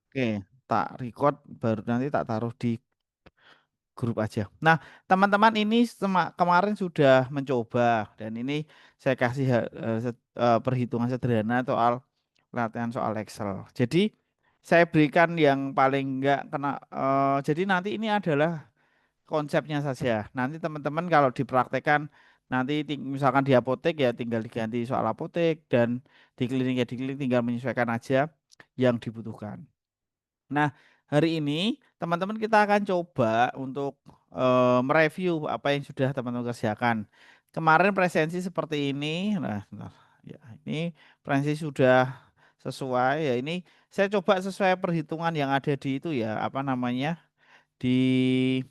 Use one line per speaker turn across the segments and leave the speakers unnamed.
Oke, tak record baru nanti tak taruh di grup aja. Nah, teman-teman ini kemarin sudah mencoba dan ini saya kasih perhitungan sederhana soal latihan soal Excel. Jadi saya berikan yang paling enggak kena jadi nanti ini adalah konsepnya saja. Nanti teman-teman kalau dipraktekkan nanti misalkan di apotek ya tinggal diganti soal apotek dan di klinik ya di klinik tinggal menyesuaikan aja yang dibutuhkan. Nah, hari ini teman-teman kita akan coba untuk mereview apa yang sudah teman-teman kerjakan. Kemarin presensi seperti ini. Nah, bentar. Ya, ini presensi sudah sesuai ya. Ini saya coba sesuai perhitungan yang ada di itu ya, apa namanya? Di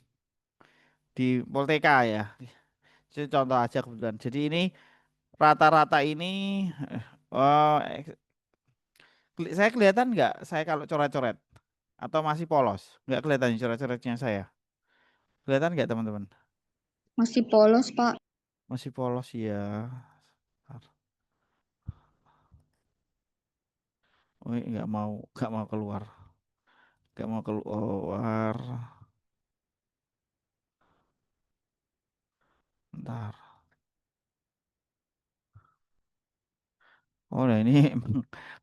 Polteka ya. Ini contoh aja kebetulan. Jadi ini rata-rata ini oh, saya kelihatan nggak saya kalau coret-coret atau masih polos? Nggak kelihatan coret-coretnya saya. Kelihatan nggak teman-teman?
Masih polos, Pak.
Masih polos ya. Bentar. Oh, ini nggak mau keluar, nggak mau keluar. Bentar. Oh, nah ini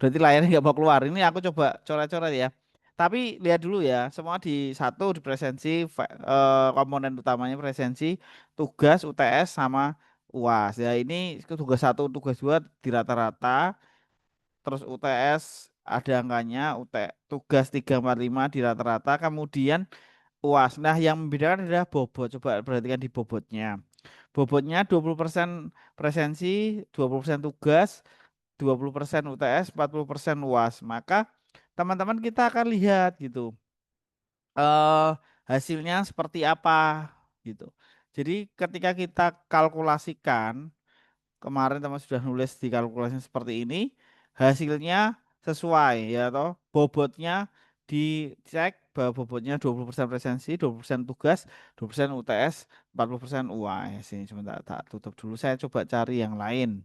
berarti layarnya nggak mau keluar. Ini aku coba coret-coret ya. Tapi lihat dulu ya, semua di satu di presensi komponen utamanya presensi, tugas, UTS sama UAS. Ya ini tugas satu, tugas dua di rata-rata, terus UTS ada angkanya, tugas 345 di rata-rata, kemudian UAS. Nah, yang membedakan adalah bobot. Coba perhatikan di bobotnya. Bobotnya 20% presensi, 20% tugas, 20% UTS, 40% UAS. Maka teman-teman kita akan lihat gitu. eh Hasilnya seperti apa gitu. Jadi ketika kita kalkulasikan, kemarin teman sudah nulis di kalkulasinya seperti ini, hasilnya sesuai ya toh. Bobotnya dicek bahwa bobotnya 20% presensi, 20% tugas, 20% UTS, 40% UAS. Ini sebentar tak tutup dulu. Saya coba cari yang lain.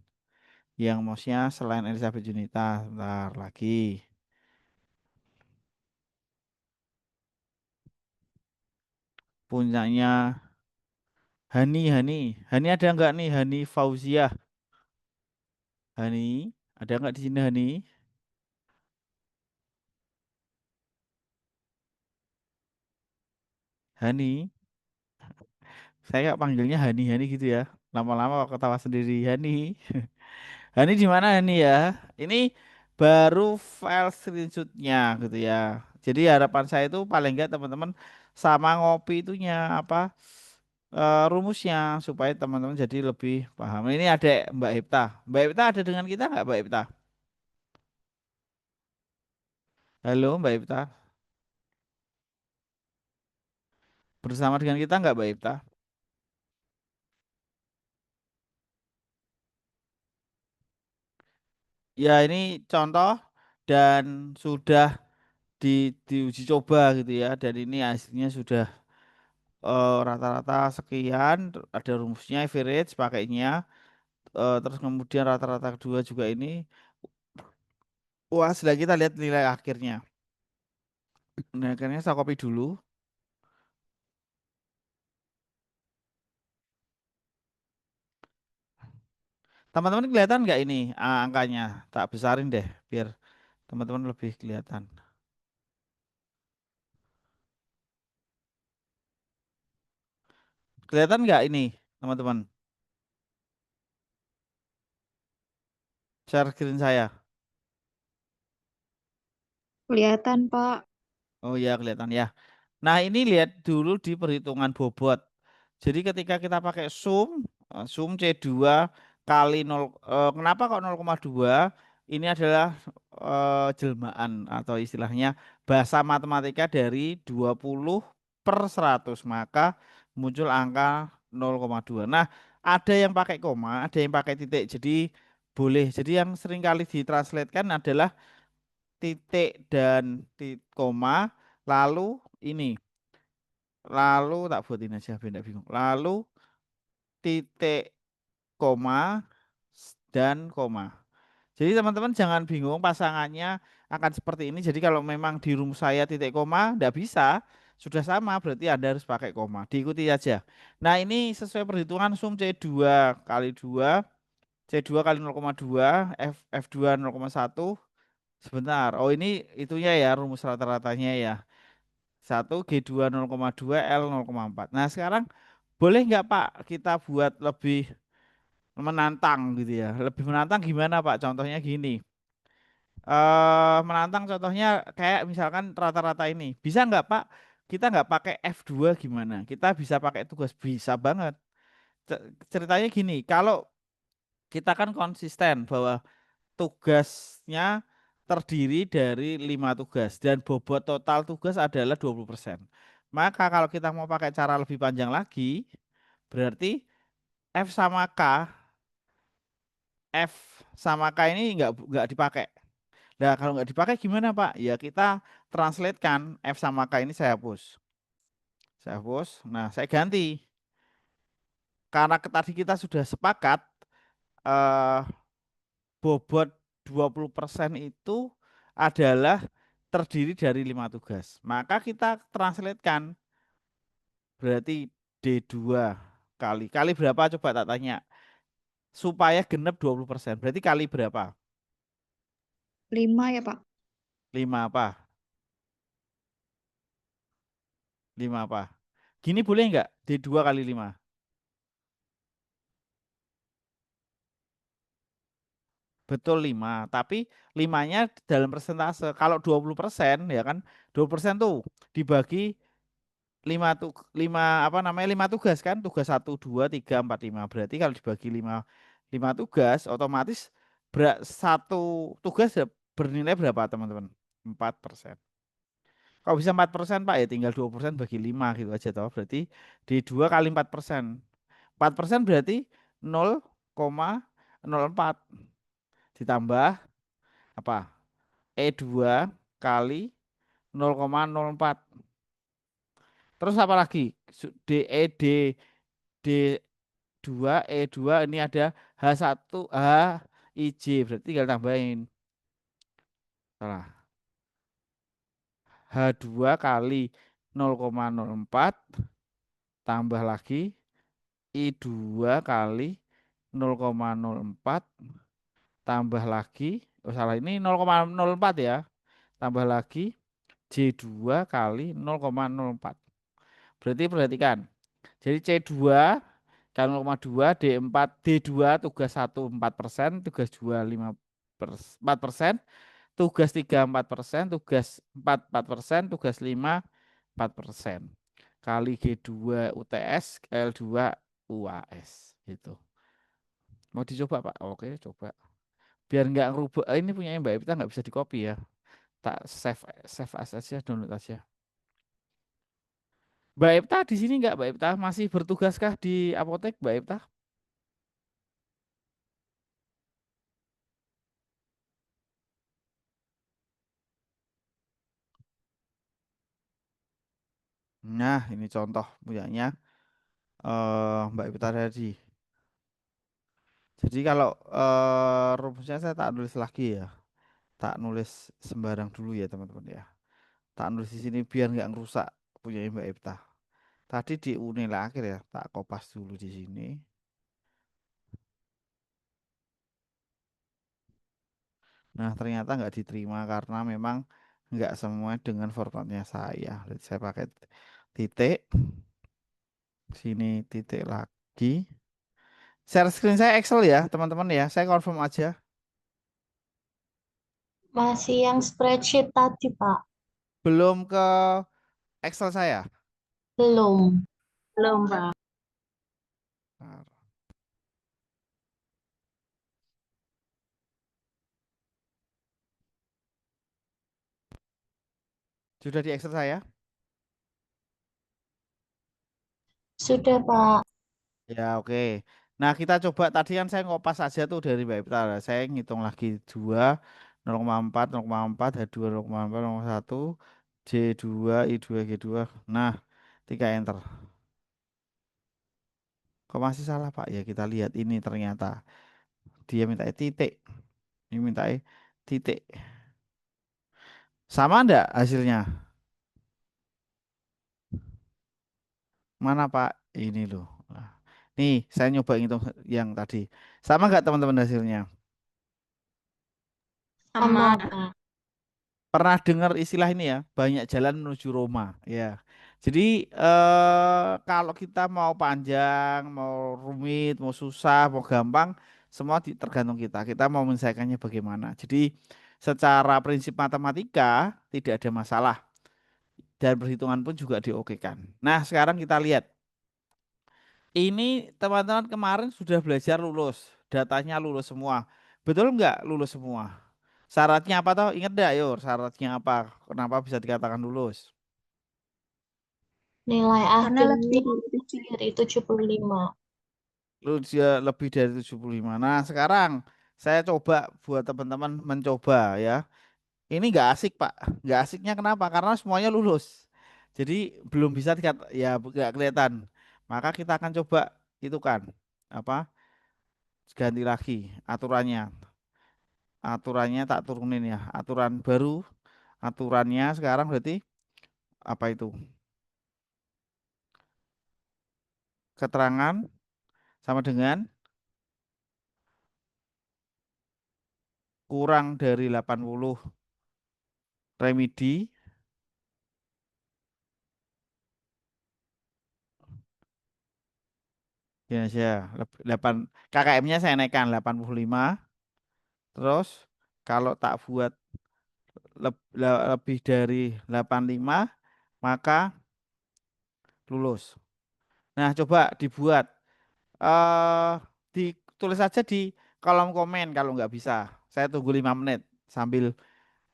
Yang maksudnya selain Elizabeth Junita, sebentar lagi. Punyanya Hani ada nggak nih? Hani Fauziah. Hani, ada nggak di sini Hani? Hani, saya nggak panggilnya Hani gitu ya. Lama-lama kok ketawa sendiri. Hani, Hani di mana Hani ya? Ini baru file screenshotnya gitu ya. Jadi harapan saya itu paling nggak teman-teman sama ngopi itunya apa rumusnya supaya teman-teman jadi lebih paham. Ini ada Mbak Ipta. Mbak Ipta ada dengan kita nggak Mbak Ipta? Halo Mbak Ipta. Bersama dengan kita nggak Mbak Ipta? Ya ini contoh dan sudah diuji coba gitu ya. Dan ini hasilnya sudah rata-rata sekian. Ada rumusnya average pakainya. Terus kemudian rata-rata kedua juga ini. Wah, sudah kita lihat nilai akhirnya. Nah, akhirnya saya copy dulu. Teman-teman kelihatan nggak ini angkanya? Tak besarin deh biar teman-teman lebih kelihatan. Kelihatan nggak ini teman-teman? Share screen saya.
Kelihatan, Pak.
Oh ya kelihatan ya. Nah, ini lihat dulu di perhitungan bobot. Jadi ketika kita pakai sum C2 kali 0, kenapa kok 0,2? Ini adalah jelmaan atau istilahnya bahasa matematika dari 20 per 100. Maka muncul angka 0,2. Nah, ada yang pakai koma, ada yang pakai titik. Jadi boleh. Jadi yang sering kali ditranslatekan adalah titik dan koma, lalu ini. Lalu tak buatin aja biar nggak bingung. Lalu titik koma dan koma. Jadi teman-teman jangan bingung pasangannya akan seperti ini. Jadi kalau memang di rumus saya titik koma nggak bisa, sudah sama berarti Anda harus pakai koma. Diikuti aja. Nah, ini sesuai perhitungan sum C2 kali 2, C2 kali 0,2, F2 0,1. Sebentar. Oh, ini itunya ya rumus rata-ratanya ya. 1 G2 0,2 L 0,4. Nah, sekarang boleh nggak Pak kita buat lebih menantang gitu ya. Lebih menantang gimana Pak? Contohnya gini. Menantang contohnya kayak misalkan rata-rata ini. Bisa nggak Pak? Kita nggak pakai F2 gimana? Kita bisa pakai tugas bisa banget. Ceritanya gini, kalau kita kan konsisten bahwa tugasnya terdiri dari 5 tugas dan bobot total tugas adalah 20%. Maka kalau kita mau pakai cara lebih panjang lagi, berarti F sama K, F sama K ini nggak dipakai. Nah, kalau nggak dipakai gimana, Pak? Ya kita translate kan F sama K ini saya hapus. Saya hapus. Nah, saya ganti. Karena tadi kita sudah sepakat eh, bobot 20% itu adalah terdiri dari 5 tugas. Maka kita translatekan berarti D2 kali berapa coba tak tanya. Supaya genep 20%. Berarti kali berapa?
5 ya, Pak.
5 apa? 5 apa? Gini boleh nggak? D2 kali 5. Betul 5, tapi limanya dalam persentase. Kalau 20% ya kan 20% tuh dibagi 5 apa namanya 5 tugas kan, tugas 1 2 3 4 5. Berarti kalau dibagi 5 tugas otomatis satu tugas ya bernilai berapa teman-teman? 4%. Kalau bisa 4% Pak ya tinggal 20% bagi 5 gitu aja toh. Berarti di 2 kali 4%. 4% berarti 0,04 ditambah apa? E2 kali 0,04. Terus apa lagi? D2 E2 ini ada H1 HIJ berarti tinggal tambahin. Salah. H2 kali 0,04 tambah lagi I2 kali 0,04 tambah lagi oh salah ini 0,04 ya. Tambah lagi J2 kali 0,04. Berarti perhatikan. Jadi C2 kan 0,2 D4 D2 tugas 1 4%, tugas 2 4%, tugas 3 4%, tugas 4% tugas 5 4%. Kali G2 UTS L2 UAS gitu. Mau dicoba Pak? Oke, coba. Biar nggak ngerubah. Ini punya Mbak Evita nggak bisa di copy ya. Tak save save as aja, download aja. Mbak Evita di sini nggak Mbak Evita? Masih bertugaskah di apotek Mbak Evita? Nah, ini contoh punyanya Mbak Evita tadi. Jadi kalau rumusnya saya tak nulis lagi ya. Tak nulis sembarang dulu ya teman-teman ya. Tak nulis di sini biar nggak ngerusak punya Mbak Evita. Tadi di Unila akhir ya, tak kopas dulu di sini. Nah, ternyata nggak diterima karena memang nggak semua dengan formatnya saya. Jadi saya pakai titik, sini titik lagi. Share screen saya Excel ya, teman-teman ya. Saya confirm aja.
Masih yang spreadsheet tadi, Pak.
Belum ke Excel saya.
Belum. Belum, Pak.
Nah, sudah di Excel saya?
Sudah, Pak.
Ya, oke. Nah, kita coba tadi kan saya ngopas aja tuh dari Mbak Ipta. Nah, saya ngitung lagi 2, 0,4, 0,4, H2, 0,4, 0,1, J2, I2, G2. Nah, 3 enter. Kok masih salah, Pak? Ya, kita lihat ini ternyata dia minta titik. Ini minta titik. Sama enggak hasilnya? Mana Pak? Ini loh. Nah, nih, saya nyoba ngitung yang tadi. Sama enggak teman-teman hasilnya?
Sama,
Sama.
Pak.
Pernah dengar istilah ini ya, banyak jalan menuju Roma, ya. Jadi kalau kita mau panjang, mau rumit, mau susah, mau gampang, semua tergantung kita. Kita mau menyelesaikannya bagaimana. Jadi secara prinsip matematika tidak ada masalah dan perhitungan pun juga diokekan. Nah, sekarang kita lihat. Ini teman-teman kemarin sudah belajar lulus, datanya lulus semua. Betul nggak lulus semua? Syaratnya apa toh? Ingat nggak, Yor? Syaratnya apa? Kenapa bisa dikatakan lulus?
Nilai
Karena
akhirnya
lebih
lebih dari 75.
Lulus ya lebih dari 75. Nah, sekarang saya coba buat teman-teman mencoba ya. Ini nggak asik, Pak. Nggak asiknya kenapa? Karena semuanya lulus. Jadi belum bisa dikata, ya nggak kelihatan. Maka kita akan coba itu kan apa? Ganti lagi aturannya. Aturannya tak turunin ya. Aturan baru, aturannya sekarang berarti apa itu? Keterangan sama dengan kurang dari 80 remedi ya saya 8 KKM-nya saya naikkan 85. Terus kalau tak buat lebih dari 85 maka lulus. Nah, coba dibuat eh ditulis saja di kolom komen kalau nggak bisa. Saya tunggu 5 menit sambil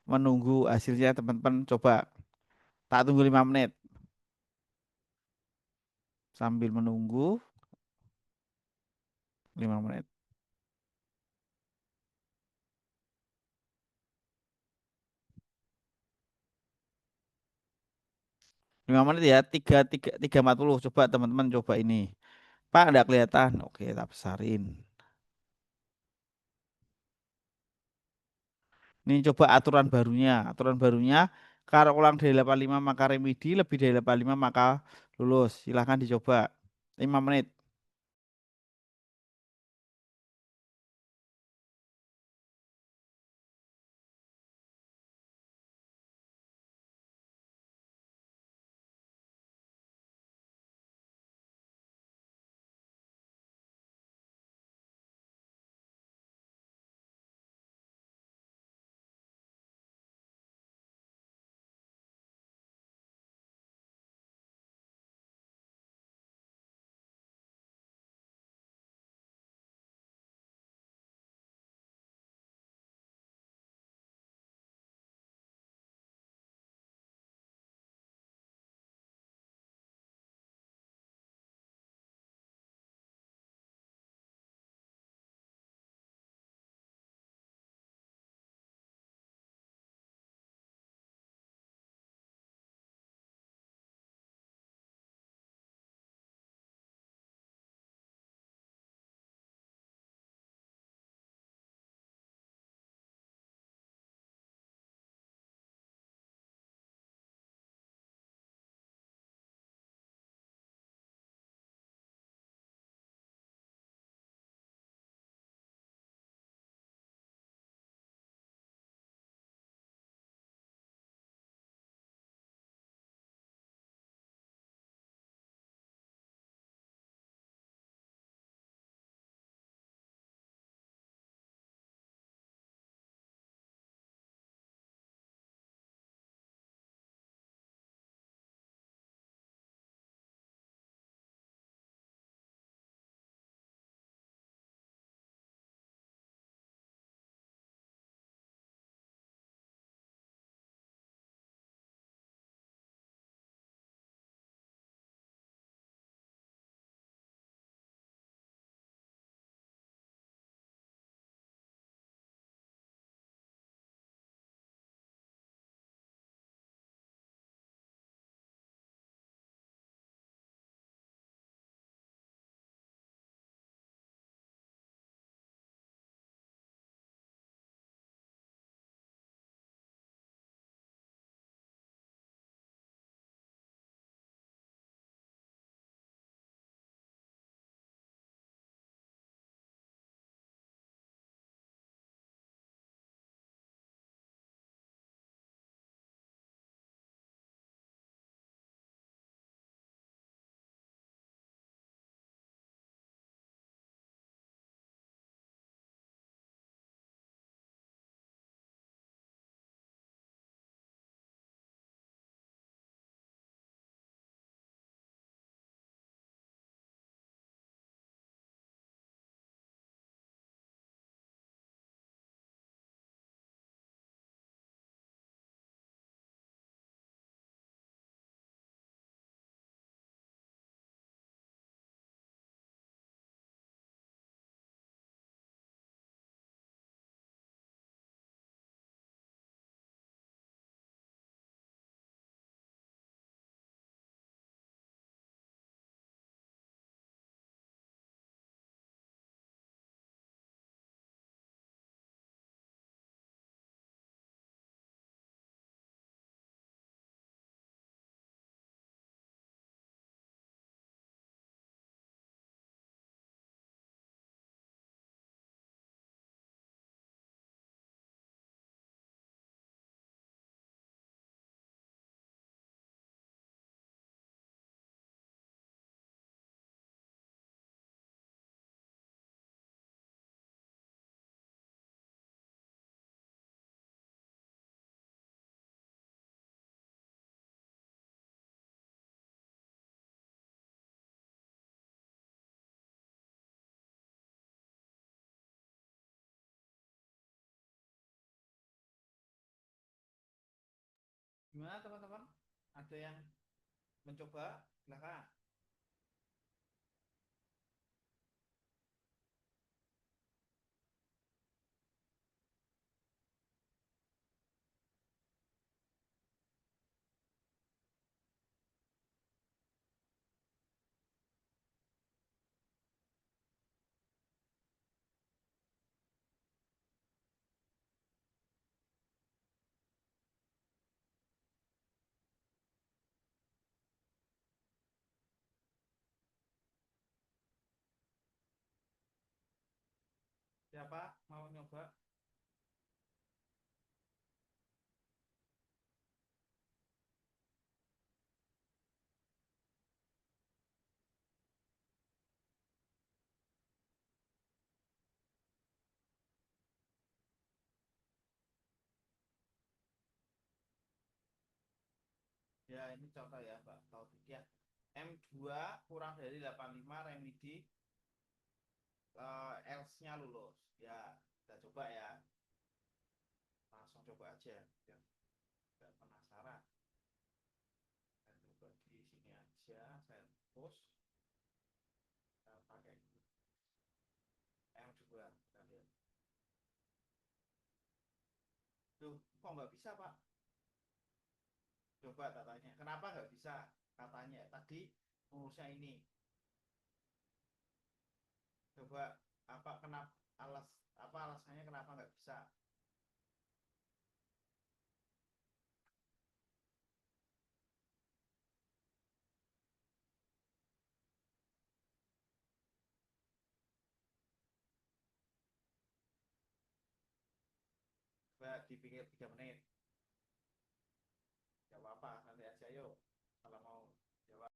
menunggu hasilnya teman-teman coba. Tak tunggu 5 menit sambil menunggu 5 menit. 5 menit ya, 3.40. Coba teman-teman coba ini. Pak, enggak kelihatan. Oke, tak besarin. Ini coba aturan barunya. Aturan barunya kalau kurang dari 85 maka remedi, lebih dari 85 maka lulus. Silahkan dicoba. 5 menit. Gimana teman-teman? Ada yang mencoba? Silakan. Siapa mau nyoba? Ya, ini contoh ya, Mbak Taufik ya. M2 kurang dari 85 remedi else-nya lulus. Ya, kita coba ya. Langsung coba aja. Ya, nggak penasaran. Saya coba di sini aja. Saya post. Saya pakai M2. Kita lihat. Tuh, kok nggak bisa, Pak? Coba katanya. Kenapa nggak bisa? Katanya tadi rumusnya ini. Coba apa kenapa alasannya kenapa nggak bisa? Coba dipikir 3 menit. Gak apa-apa, nanti aja yuk. Kalau mau jawab.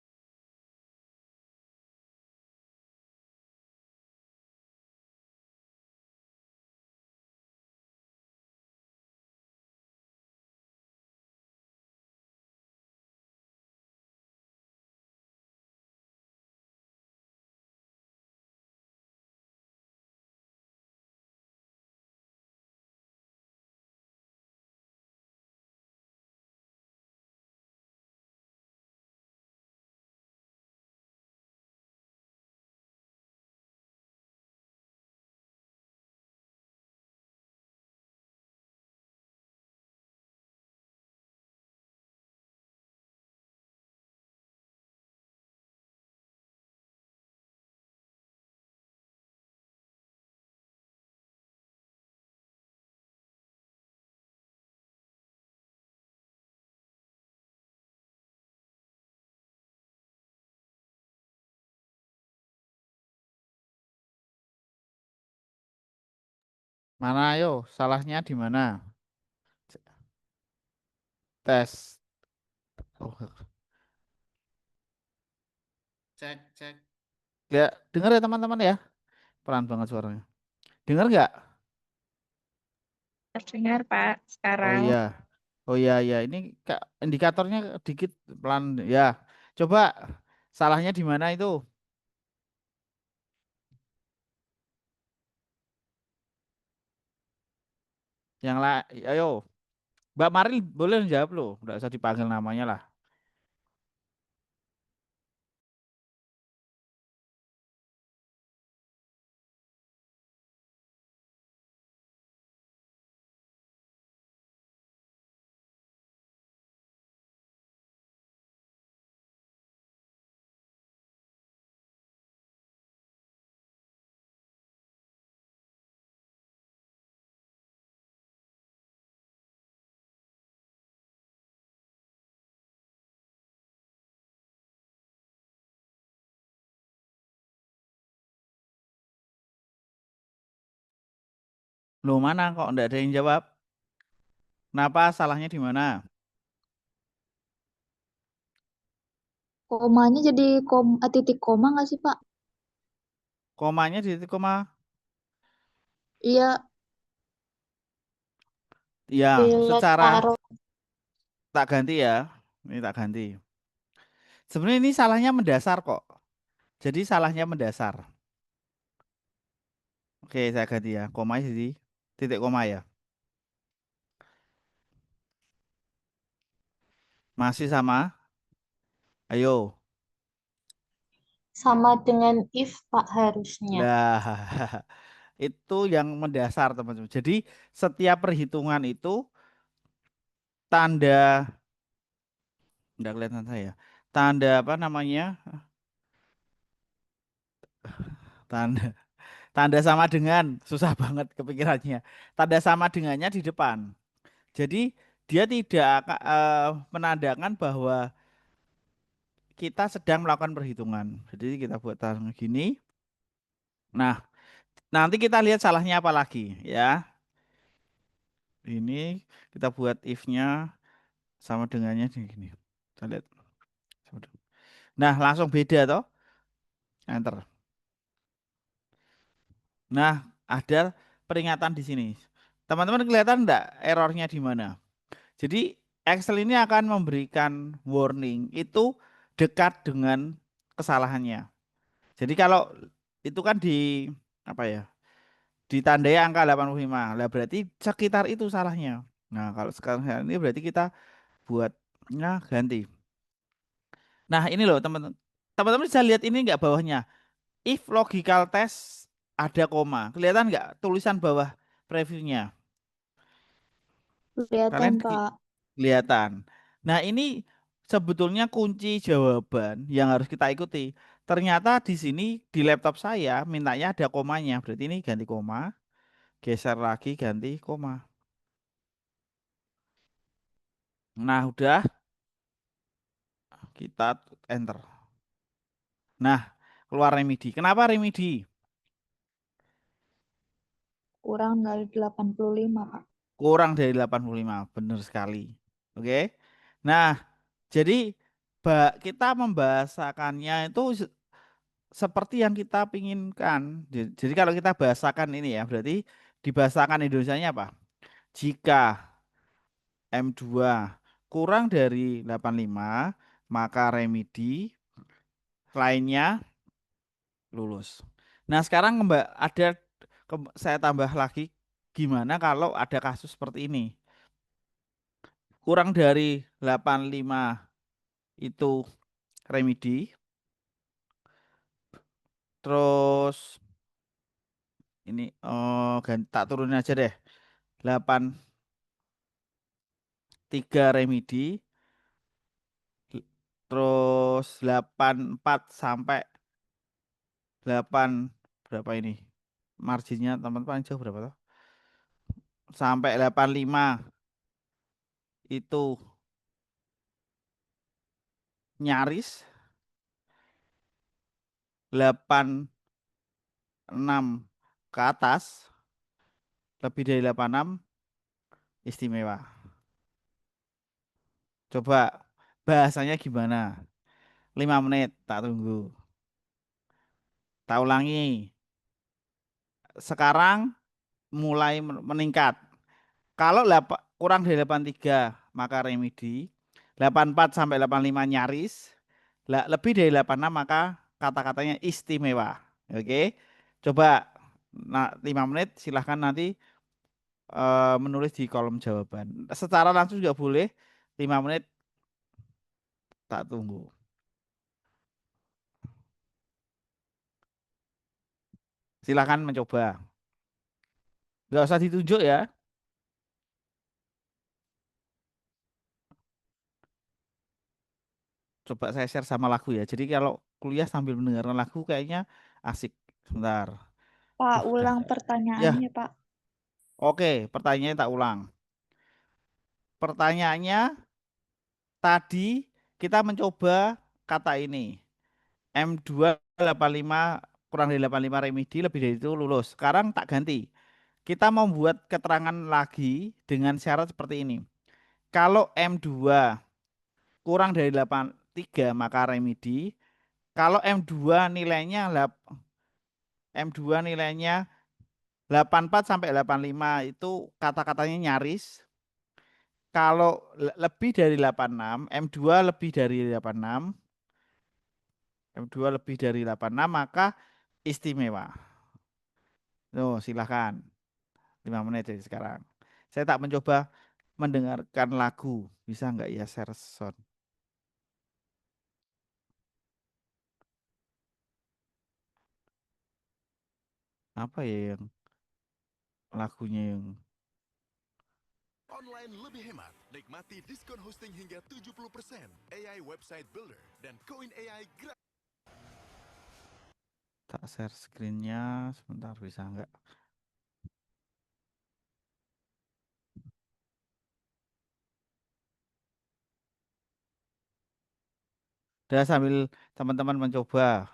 Mana ayo? Salahnya di mana? Tes. Oh, cek, cek. Ya, dengar ya teman-teman ya. Pelan banget suaranya. Dengar nggak?
Terdengar, Pak.
Oh
Sekarang
iya. Oh iya iya. Ini indikatornya dikit pelan ya. Coba salahnya di mana itu? Yang lah, ayo. Mbak Maril boleh jawab loh. Nggak usah dipanggil namanya lah. Loh mana kok nggak ada yang jawab? Kenapa salahnya di mana?
komanya jadi titik koma nggak sih, Pak?
Komanya di titik koma.
Iya,
Ya,
Pilih
secara
taruh.
tak ganti ya. Ini tak ganti. Sebenarnya ini salahnya mendasar kok. Jadi salahnya mendasar. Oke, saya ganti ya. Koma jadi titik koma ya. Masih sama? Ayo.
Sama dengan if, Pak, harusnya.
Lah, itu yang mendasar, teman-teman. Jadi, setiap perhitungan itu tanda, enggak kelihatan saya. Tanda apa namanya? Tanda tanda sama dengan susah banget kepikirannya. Tanda sama dengannya di depan. Jadi, dia tidak menandakan bahwa kita sedang melakukan perhitungan. Jadi, kita buat tanda gini. Nah, nanti kita lihat salahnya apa lagi ya. Ini kita buat if-nya sama dengannya gini. Kita lihat. Nah, langsung beda toh. Enter. Nah, ada peringatan di sini. Teman-teman kelihatan enggak errornya di mana? Jadi Excel ini akan memberikan warning itu dekat dengan kesalahannya. Jadi kalau itu kan di apa ya? Ditandai angka 85. Lah berarti sekitar itu salahnya. Nah, kalau sekarang ini berarti kita buatnya ganti. Nah, ini loh teman-teman. Teman-teman bisa lihat ini enggak bawahnya? If logical test ada koma. Kelihatan nggak tulisan bawah previewnya?
Kelihatan,
Kalian
Pak.
kelihatan. Nah, ini sebetulnya kunci jawaban yang harus kita ikuti. Ternyata di sini di laptop saya mintanya ada komanya. Berarti ini ganti koma, geser lagi ganti koma. Nah, udah kita enter. Nah, keluar remedi. Kenapa remedi?
Kurang dari 85, Pak.
Kurang dari 85. Benar sekali. Oke. Nah, jadi kita membahasakannya itu seperti yang kita pinginkan. Jadi kalau kita bahasakan ini ya, berarti dibahasakan Indonesianya apa? Jika M2 kurang dari 85, maka remedi lainnya lulus. Nah, sekarang ada saya tambah lagi gimana kalau ada kasus seperti ini. Kurang dari 85 itu remedi, terus ini tak turunin aja deh. 83 remedi, terus 84 sampai 8 berapa ini? Marginnya teman-teman jauh berapa tuh? Sampai 85 itu nyaris, 86 ke atas, lebih dari 86 istimewa. Coba bahasanya gimana? 5 menit tak tunggu. Tak ulangi. Sekarang mulai meningkat. Kalau kurang dari 83 maka remedi. 84 sampai 85 nyaris. Lebih dari 86 maka kata-katanya istimewa. Oke. Coba 5 menit silahkan nanti menulis di kolom jawaban. Secara langsung juga boleh. 5 menit tak tunggu. Silahkan mencoba. Nggak usah ditunjuk ya. Coba saya share sama lagu ya. Jadi kalau kuliah sambil mendengarkan lagu kayaknya asik. Sebentar.
Pak,
Udah.
ulang
Ya,
pertanyaannya, Pak.
oke. Pertanyaannya tak ulang. Pertanyaannya tadi kita mencoba kata ini. M2 85 kurang dari 85 remedi lebih dari itu lulus. Sekarang tak ganti. Kita membuat keterangan lagi dengan syarat seperti ini. Kalau M2 kurang dari 83 maka remedi. Kalau M2 nilainya 84 sampai 85 itu kata-katanya nyaris. Kalau lebih dari 86, M2 lebih dari 86, M2 lebih dari 86 maka istimewa. Tuh, silahkan. 5 menit dari sekarang. Saya tak mencoba mendengarkan lagu. Bisa nggak ya share sound? apa ya yang lagunya yang
Online lebih hemat. Nikmati diskon hosting hingga 70%. AI Website Builder dan Koin AI gratis.
tak share screen-nya sebentar bisa nggak? Udah sambil teman-teman mencoba.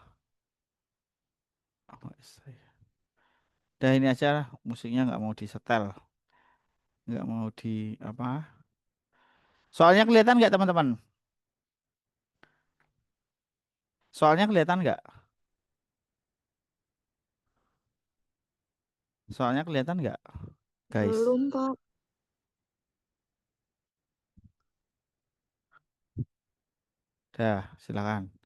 Oh, udah ini aja musiknya nggak mau disetel, nggak mau di apa? Soalnya kelihatan nggak teman-teman? Soalnya kelihatan nggak? Soalnya kelihatan nggak, guys?
Belum, Pak.
Dah, silakan.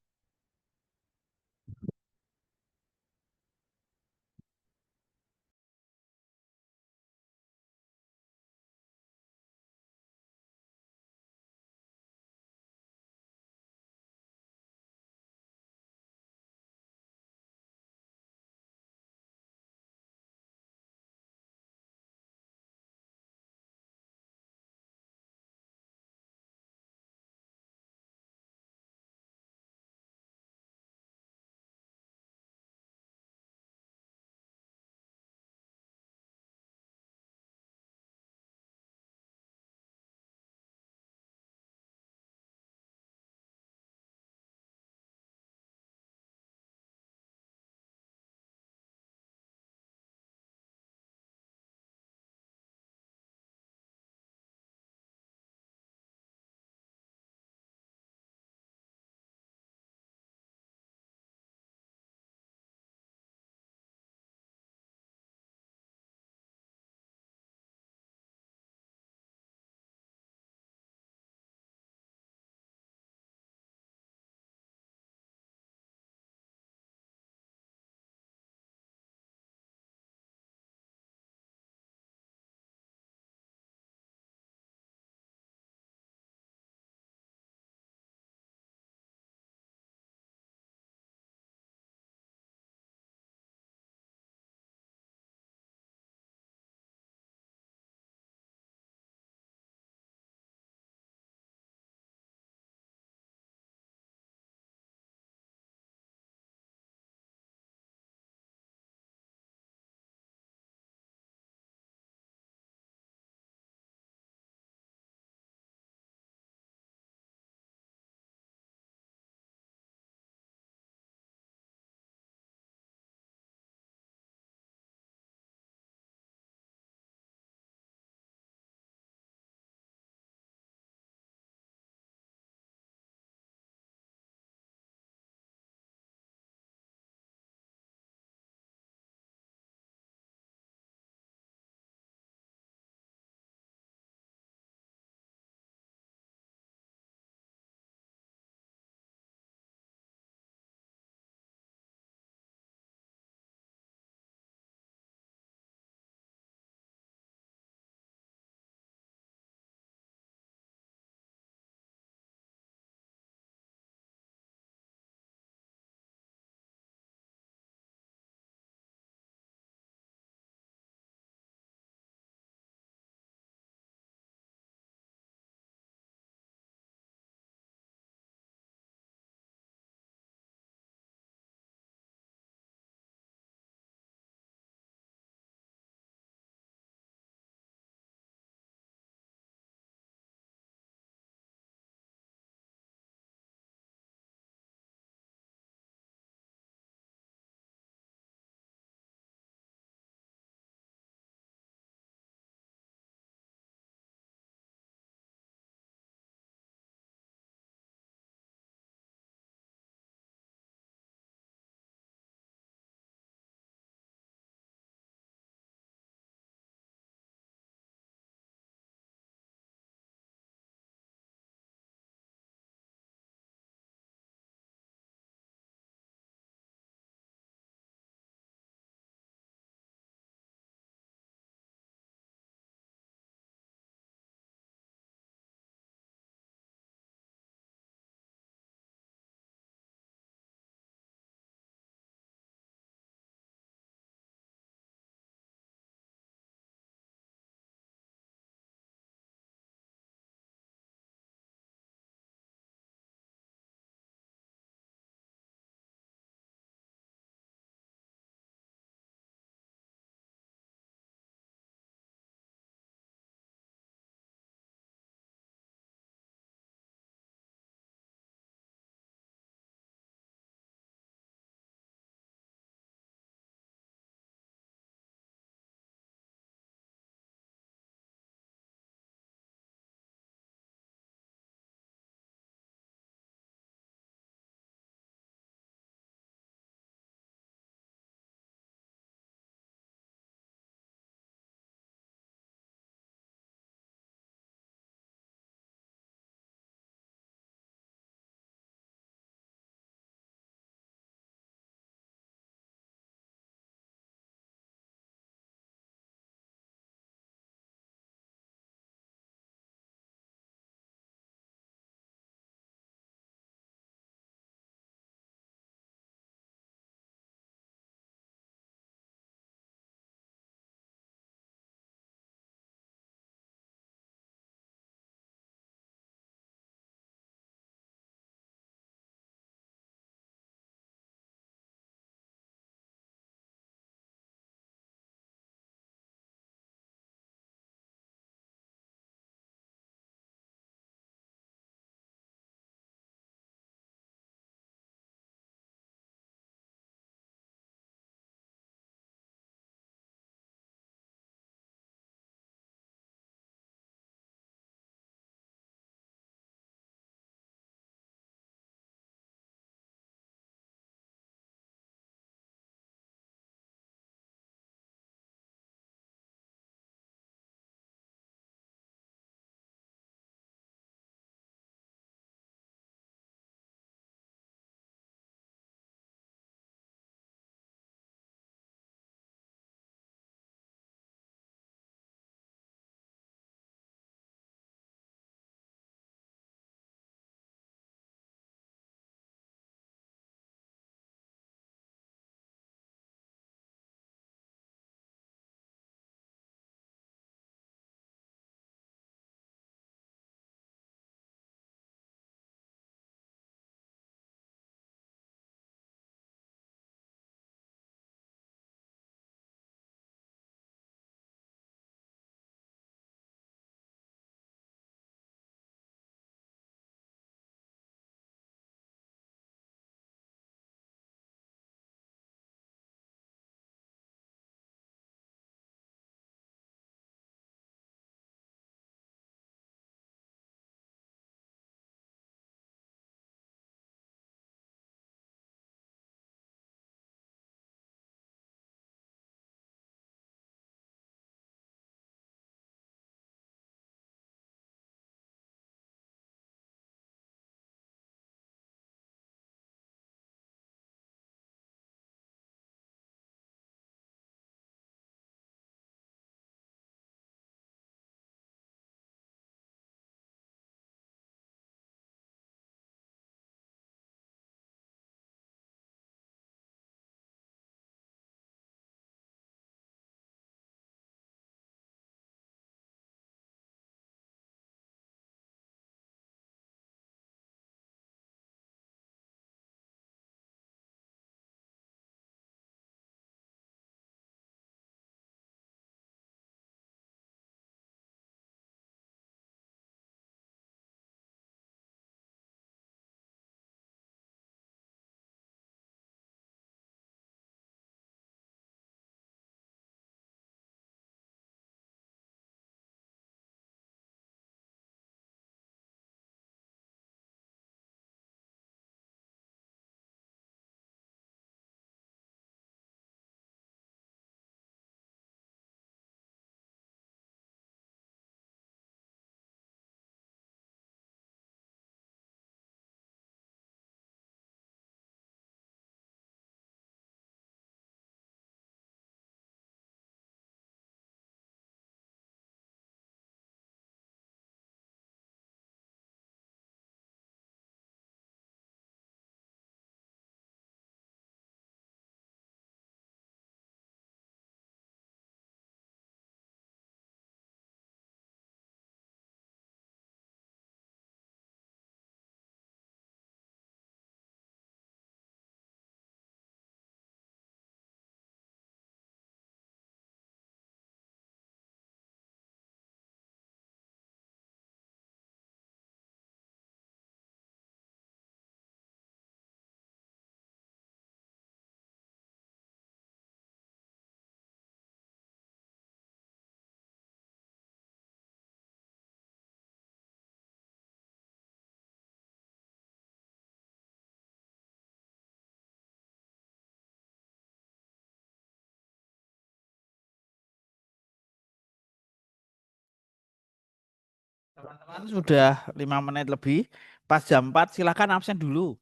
Teman-teman sudah 5 menit lebih. Pas jam 4 silakan absen dulu.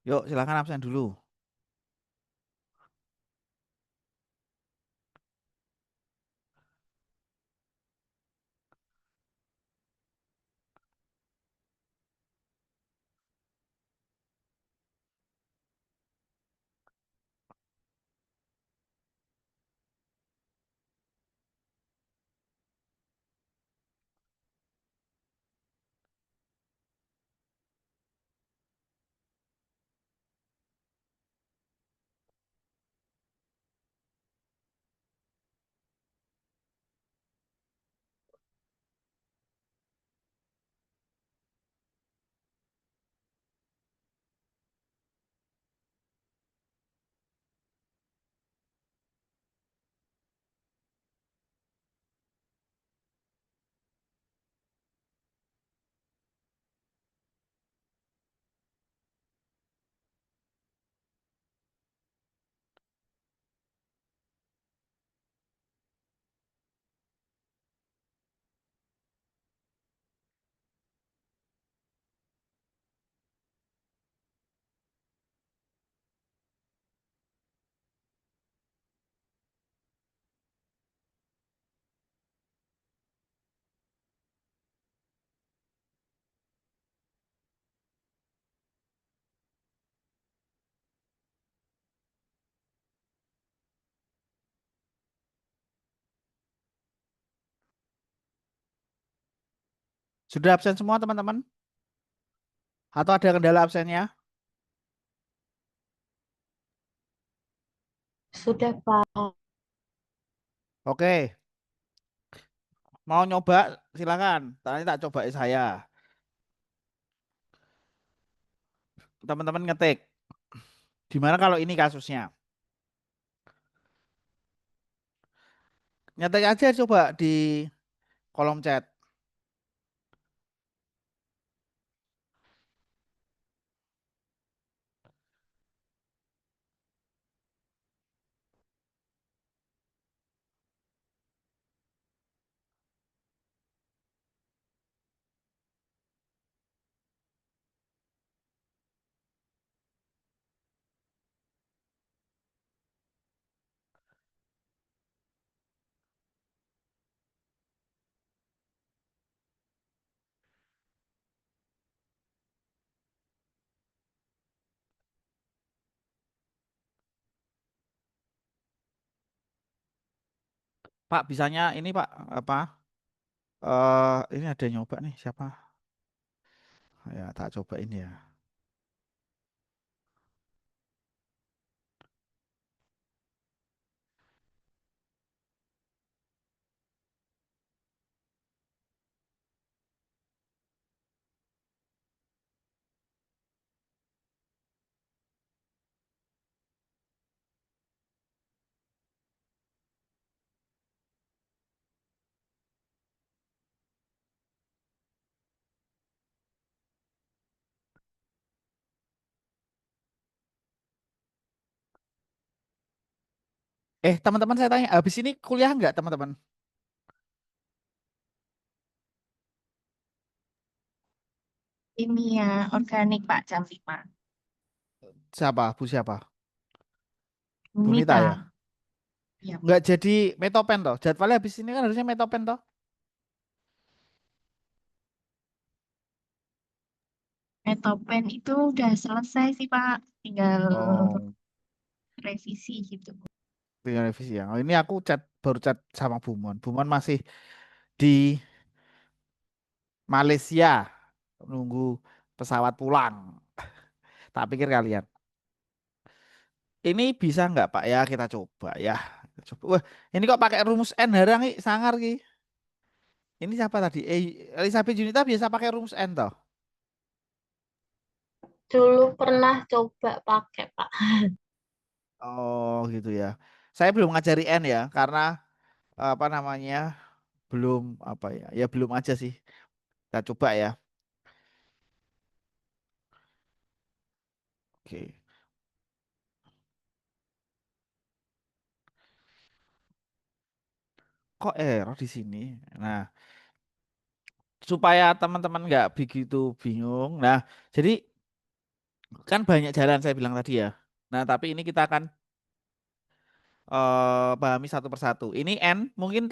Yuk silakan absen dulu. Sudah absen semua teman-teman? Atau ada kendala absennya?
Sudah, Pak.
Oke, mau nyoba silakan. Tadi tak coba saya. Teman-teman ngetik. Gimana kalau ini kasusnya? Ngetik aja coba di kolom chat. Pak, bisanya ini Pak apa? Ini ada yang nyoba nih siapa? Ya, tak coba ini ya. Teman-teman saya tanya, habis ini kuliah nggak teman-teman?
Kimia organik, Pak, jam 5.
Siapa? Bu siapa? Bu Mita ya?
Mita. Ya.
Nggak jadi metopen toh? Jadwalnya habis ini kan harusnya metopen toh?
Metopen itu udah selesai sih, Pak. Tinggal
Oh,
revisi gitu.
tinggal revisi ya. Oh, ini aku baru chat sama Bumon. Bumon masih di Malaysia nunggu pesawat pulang. Tak pikir kalian. Ini bisa nggak Pak ya kita coba ya. Coba. Wah, ini kok pakai rumus N harang sangar ki. Ini siapa tadi? Elizabeth Junita biasa pakai rumus N toh?
Dulu pernah coba pakai, Pak.
Oh gitu ya. Saya belum ngajari N ya karena apa namanya belum apa ya ya belum aja sih. Kita coba ya. Oke. Kok error di sini? Nah, supaya teman-teman nggak begitu bingung. Nah, jadi kan banyak jalan saya bilang tadi ya. Nah, tapi ini kita akan pahami satu persatu. Ini N mungkin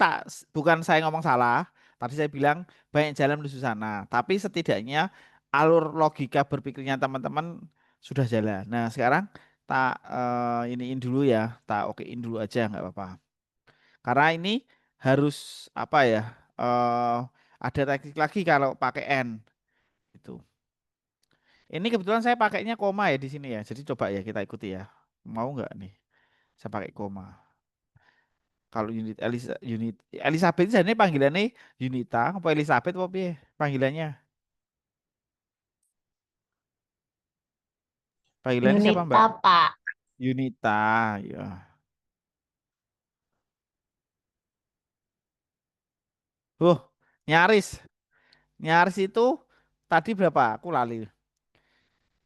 bukan saya ngomong salah. Tadi saya bilang banyak jalan menuju sana. Tapi setidaknya alur logika berpikirnya teman-teman sudah jalan. Nah, sekarang tak iniin dulu ya. Tak okein dulu aja nggak apa-apa. Karena ini harus apa ya? eh ada teknik lagi kalau pakai N itu. Ini kebetulan saya pakainya koma ya di sini ya. Jadi coba ya kita ikuti ya. Mau nggak nih? Saya pakai koma. Kalau unit Elizabeth ini panggilannya Yunita apa Elizabeth apa piye panggilannya? Panggilannya siapa
Yunita,
Mbak?
Pak.
Yunita, ya. Nyaris. Nyaris itu tadi berapa? Aku lali.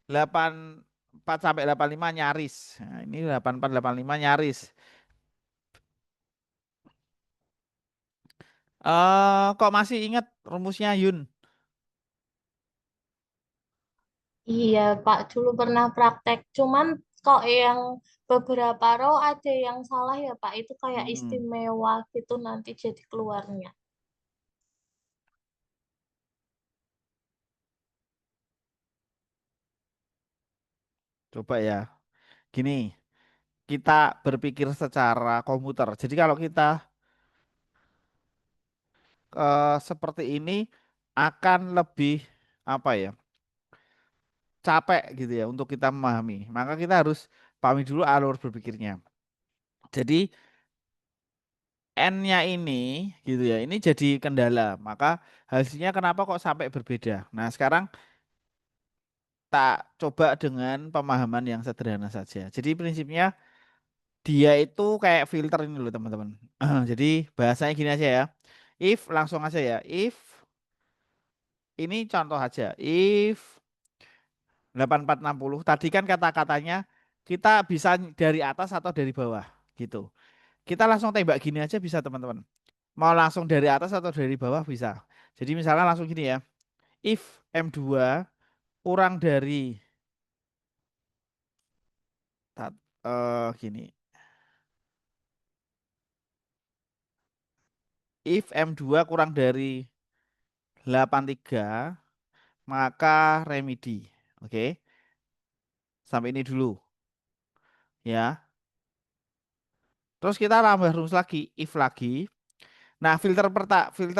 84 sampai 85 nyaris. Nah, ini 84 85 nyaris. Kok masih ingat rumusnya Yun?
Iya, Pak, dulu pernah praktek. Cuman kok yang beberapa row ada yang salah ya, Pak. Itu kayak
Hmm,
istimewa gitu nanti jadi keluarnya.
coba ya. Gini, kita berpikir secara komputer. Jadi kalau kita seperti ini akan lebih apa ya capek gitu ya untuk kita memahami. Maka kita harus pahami dulu alur berpikirnya. Jadi N-nya ini gitu ya, ini jadi kendala. Maka hasilnya kenapa kok sampai berbeda? Nah sekarang tak coba dengan pemahaman yang sederhana saja. Jadi prinsipnya dia itu kayak filter ini loh teman-teman. Jadi bahasanya gini aja ya. If langsung aja ya. If ini contoh aja. If 8460 tadi kan kata-katanya kita bisa dari atas atau dari bawah gitu. Kita langsung tembak gini aja bisa teman-teman. Mau langsung dari atas atau dari bawah bisa. Jadi misalnya langsung gini ya. If M2 kurang dari gini. If M2 kurang dari 83 maka remedi. Oke. Sampai ini dulu ya. Terus kita tambah rumus lagi if lagi. Nah, filter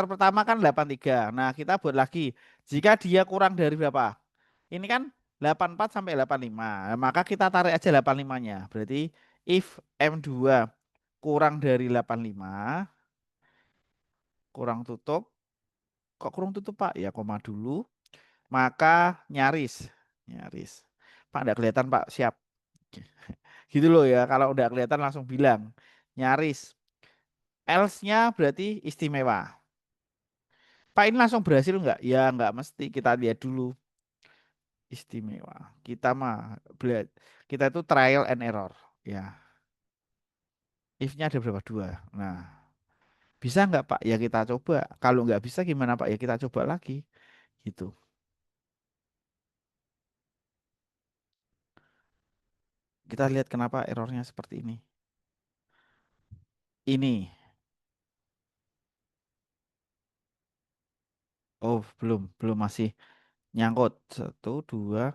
pertama kan 83. Nah, kita buat lagi. Jika dia kurang dari berapa? Ini kan 84 sampai 85. Nah, maka kita tarik aja 85-nya. Berarti if M2 kurang dari 85, kurang tutup. Kok kurang tutup, Pak? Ya, koma dulu. Maka nyaris. Nyaris. Pak, enggak kelihatan, Pak. Siap. Gitu loh ya. Kalau udah kelihatan langsung bilang. Nyaris. Else-nya berarti istimewa. Pak ini langsung berhasil nggak? Ya nggak mesti. Kita lihat dulu istimewa. Kita mah kita itu trial and error. Ya, if-nya ada berapa? Dua. Nah, bisa nggak Pak? Ya kita coba. Kalau nggak bisa gimana Pak? Ya kita coba lagi. Gitu. Kita lihat kenapa errornya seperti ini. Ini. Oh, belum masih nyangkut. Satu, dua.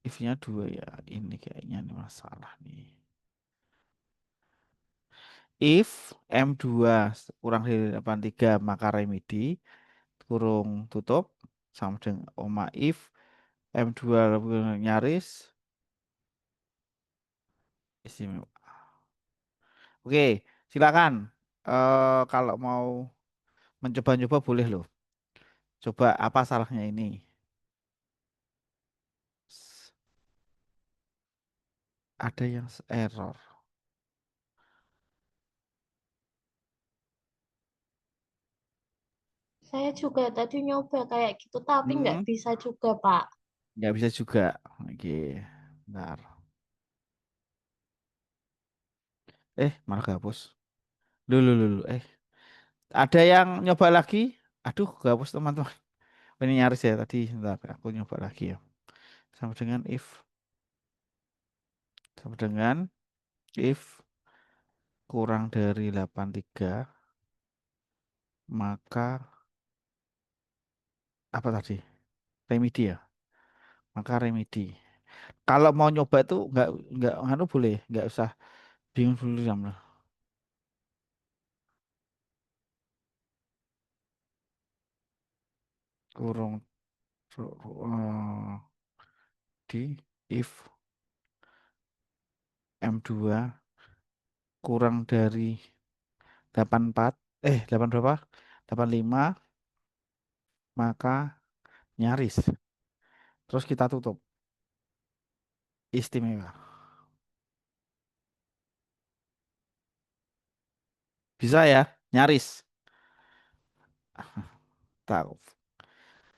If-nya dua ya. Ini kayaknya nih masalah nih. If M2 kurang dari 83 maka remedi kurung tutup sama dengan koma if M2 lebih nyaris istimewa. Oke, silakan. Kalau mau mencoba-coba boleh loh. Coba apa salahnya ini? Ada yang error.
Saya juga tadi nyoba kayak gitu, tapi nggak
Hmm,
bisa juga, Pak.
nggak bisa juga. Oke, bentar. Malah gak hapus. Dulu. Ada yang nyoba lagi? Aduh, gabus teman-teman. Ini nyaris ya tadi. Bentar, aku nyoba lagi ya. Sama dengan if kurang dari 83, maka apa tadi? Remedi ya. Maka remedi. Kalau mau nyoba itu nggak anu boleh, nggak usah bingung dulu jam lah. Kurang di if M2 kurang dari 84, 8 berapa? 85, maka nyaris. Terus kita tutup. Istimewa. Bisa ya? Nyaris. Tahu.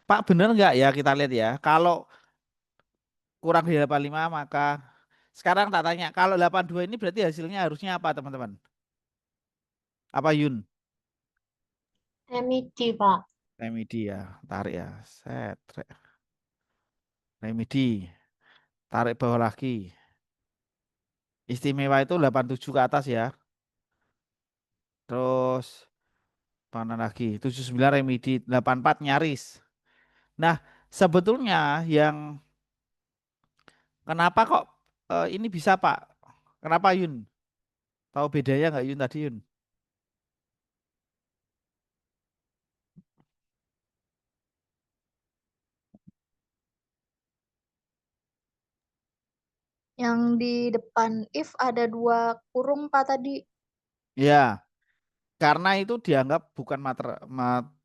Pak bener nggak ya kita lihat ya. Kalau kurang dari 85 maka sekarang tak tanya. Kalau 82 ini berarti hasilnya harusnya apa teman-teman? Apa Yun?
Remedi, Pak.
Remedi ya. Tarik ya. Set. Remedi. Tarik bawah lagi. Istimewa itu 87 ke atas ya. Terus mana lagi? 79 remedi, 84 nyaris. Nah, sebetulnya yang kenapa kok ini bisa Pak? Kenapa Yun? Tahu bedanya nggak Yun tadi Yun?
Yang di depan if ada 2 kurung Pak tadi.
Ya, karena itu dianggap bukan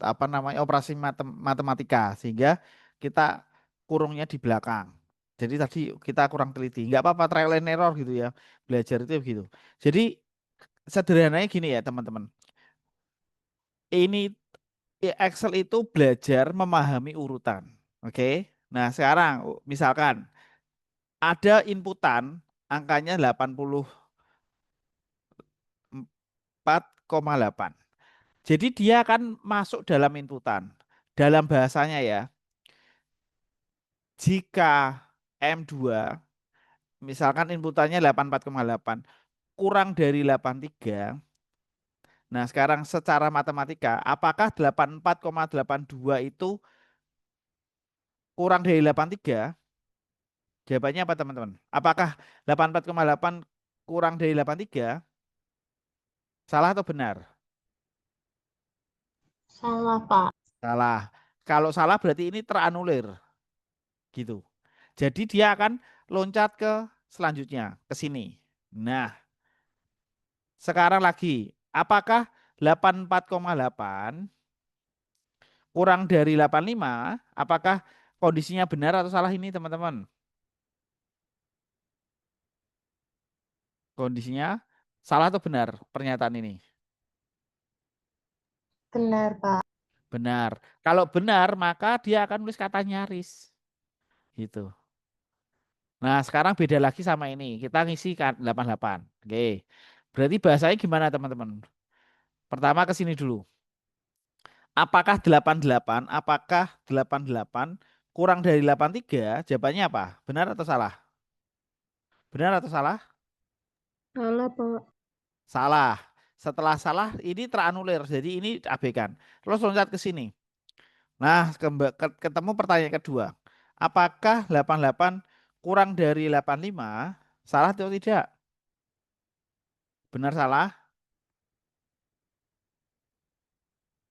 apa namanya operasi matematika sehingga kita kurungnya di belakang. Jadi tadi kita kurang teliti. Nggak apa-apa trial and error gitu ya. Belajar itu begitu. Jadi sederhananya gini ya teman-teman. Ini Excel itu belajar memahami urutan. Oke. Nah, sekarang misalkan ada inputan angkanya 84,8. Jadi dia akan masuk dalam inputan. Dalam bahasanya ya, jika M2 misalkan inputannya 84,8 kurang dari 83. Nah, sekarang secara matematika, apakah 84,82 itu kurang dari 83? Jawabannya apa teman-teman? Apakah 84,8 kurang dari 83? Salah atau benar?
Salah, Pak.
Salah. Kalau salah berarti ini teranulir gitu. Jadi dia akan loncat ke selanjutnya, ke sini. Nah, sekarang lagi, apakah 84,8 kurang dari 85? Apakah kondisinya benar atau salah ini teman-teman? Kondisinya salah atau benar pernyataan ini?
Benar, Pak.
Benar. Kalau benar, maka dia akan nulis kata nyaris. Gitu. Nah, sekarang beda lagi sama ini. Kita ngisi 88. Oke. Berarti bahasanya gimana, teman-teman? Pertama ke sini dulu. Apakah 88? Apakah 88 kurang dari 83? Jawabannya apa? Benar atau salah? Benar atau salah?
Salah Pak.
Salah. Setelah salah, ini teranulir. Jadi ini abaikan. Terus loncat ke sini. Nah, ketemu pertanyaan kedua. Apakah 88 kurang dari 85? Salah atau tidak? Benar salah?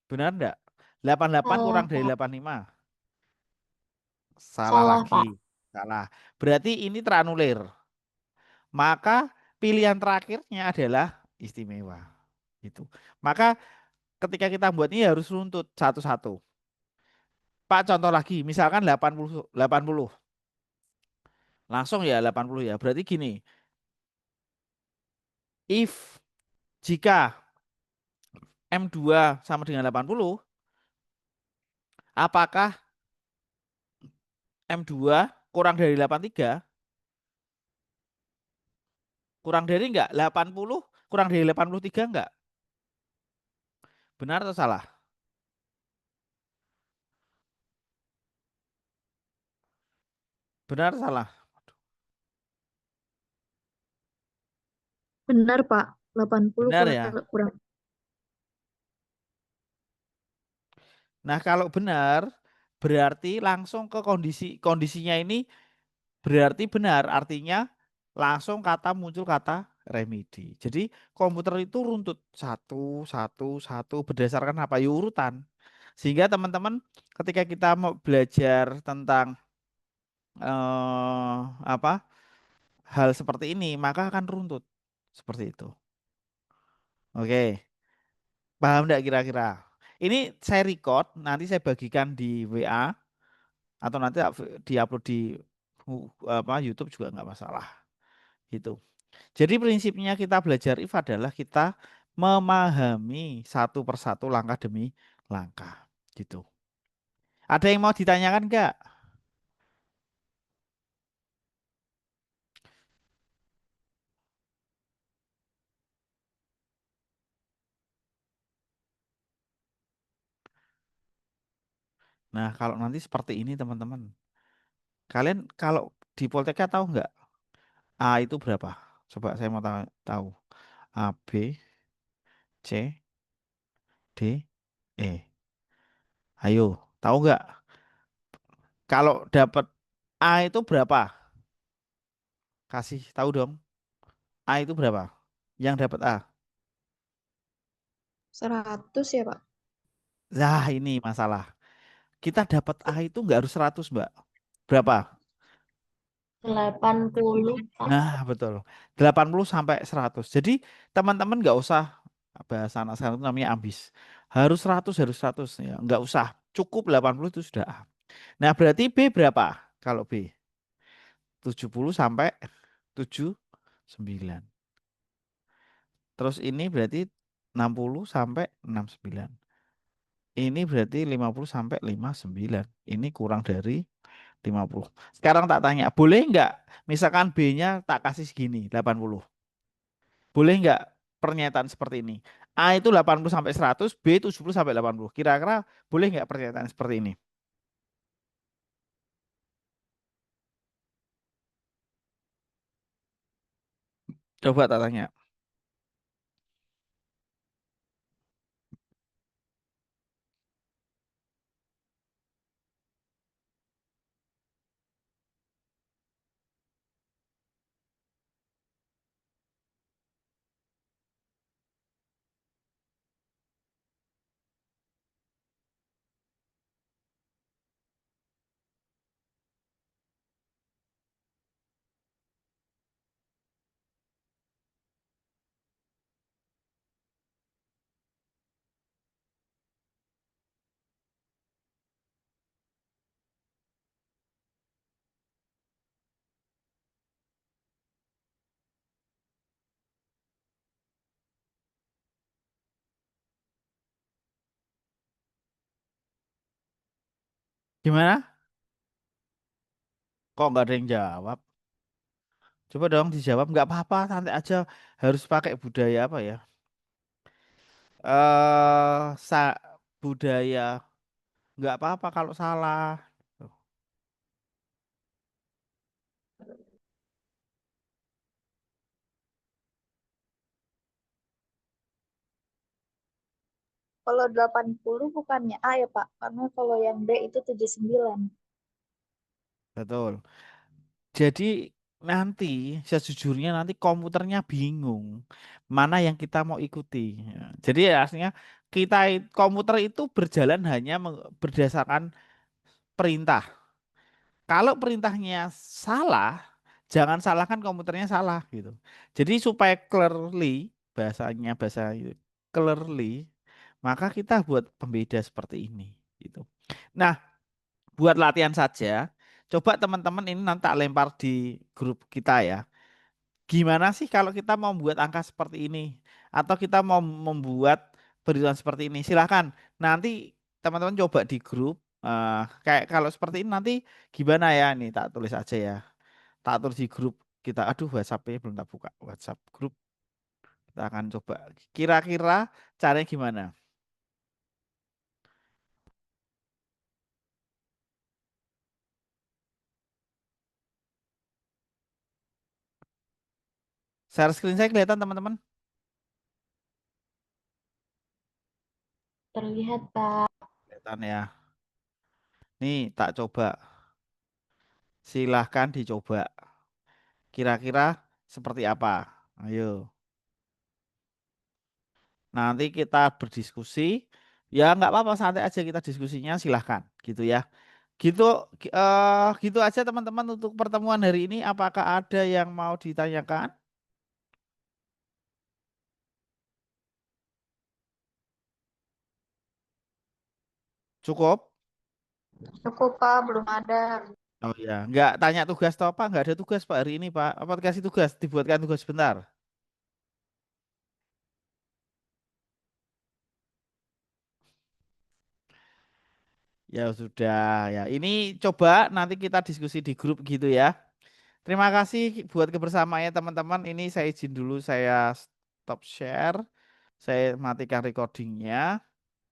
Benar enggak? 88
Salah,
kurang dari
Pak.
85. Salah
Salah, Pak.
lagi. Salah. Berarti ini teranulir. Maka pilihan terakhirnya adalah istimewa. Itu. Maka ketika kita buat ini harus runtut satu-satu. Pak contoh lagi, misalkan 80 80. Langsung ya 80 ya. Berarti gini, if jika M2 sama dengan 80, apakah M2 kurang dari 83? Kurang dari enggak? 80 kurang dari 83 enggak? Benar atau salah? Benar salah?
Benar, Pak. 80
Benar ya.
kurang.
Nah, kalau benar berarti langsung ke kondisinya ini berarti benar, artinya langsung muncul kata remedi. Jadi komputer itu runtut satu, satu, satu berdasarkan apa? Ya, urutan. Sehingga teman-teman ketika kita mau belajar tentang apa hal seperti ini, maka akan runtut seperti itu. Oke, paham enggak kira-kira? Ini saya record, nanti saya bagikan di WA atau nanti diupload di YouTube juga nggak masalah. Gitu. Jadi prinsipnya kita belajar if adalah kita memahami satu persatu langkah demi langkah. Gitu. Ada yang mau ditanyakan nggak? Nah, kalau nanti seperti ini teman-teman. Kalian kalau di Poltekkes tahu nggak A itu berapa? Coba saya mau tahu. A, B, C, D, E. Ayo, tahu nggak? Kalau dapat A itu berapa? Kasih tahu dong. A itu berapa? Yang dapat A.
100 ya, Pak?
Nah, ini masalah. Kita dapat A itu nggak harus 100, Mbak. Berapa?
80, Pak.
Nah, betul. 80 sampai 100. Jadi, teman-teman nggak usah bahasa anak sekarang itu namanya ambis. Harus 100 ya. Nggak usah. Cukup 80 itu sudah A. Nah, berarti B berapa? Kalau B 70 sampai 79. Terus ini berarti 60 sampai 69. Ini berarti 50 sampai 59. Ini kurang dari 50. Sekarang tak tanya, boleh nggak misalkan B-nya tak kasih segini, 80. Boleh nggak pernyataan seperti ini? A itu 80 sampai 100, B itu 70 sampai 80. Kira-kira boleh nggak pernyataan seperti ini? Coba tak tanya. Gimana? Kok nggak ada yang jawab? Coba dong dijawab. Nggak apa-apa, santai aja. Harus pakai budaya apa ya? Sa budaya. Nggak apa-apa kalau salah.
Kalau 80 bukannya A ya, Pak? Karena kalau yang B itu 79.
Betul. Jadi nanti sejujurnya nanti komputernya bingung mana yang kita mau ikuti. Ya, jadi ya, aslinya komputer itu berjalan hanya berdasarkan perintah. Kalau perintahnya salah, jangan salahkan komputernya salah gitu. Jadi supaya clearly bahasa itu, clearly, maka kita buat pembeda seperti ini gitu. Nah, buat latihan saja, coba teman-teman ini nanti tak lempar di grup kita ya. Gimana sih kalau kita mau membuat angka seperti ini? Atau kita mau membuat perhitungan seperti ini? Silahkan nanti teman-teman coba di grup. Kayak kalau seperti ini nanti gimana ya? Nih tak tulis aja ya. Tak tulis di grup kita. Aduh, WhatsApp-nya belum tak buka. WhatsApp grup. Kita akan coba. Kira-kira caranya gimana? Share screen saya kelihatan teman-teman?
Terlihat, Pak.
Kelihatan ya. Nih tak coba. Silahkan dicoba. Kira-kira seperti apa? Ayo. Nanti kita berdiskusi. Ya nggak apa-apa, santai aja kita diskusinya. Silahkan gitu ya. Gitu, gitu aja teman-teman untuk pertemuan hari ini. Apakah ada yang mau ditanyakan? Cukup?
Cukup, Pak, belum ada.
Oh ya, nggak tanya tugas atau apa? Nggak ada tugas Pak hari ini Pak. Apa dikasih tugas? Dibuatkan tugas sebentar. Ya sudah ya. Ini coba nanti kita diskusi di grup gitu ya. Terima kasih buat kebersamaannya teman-teman. Ini saya izin dulu, saya stop share. Saya matikan recordingnya.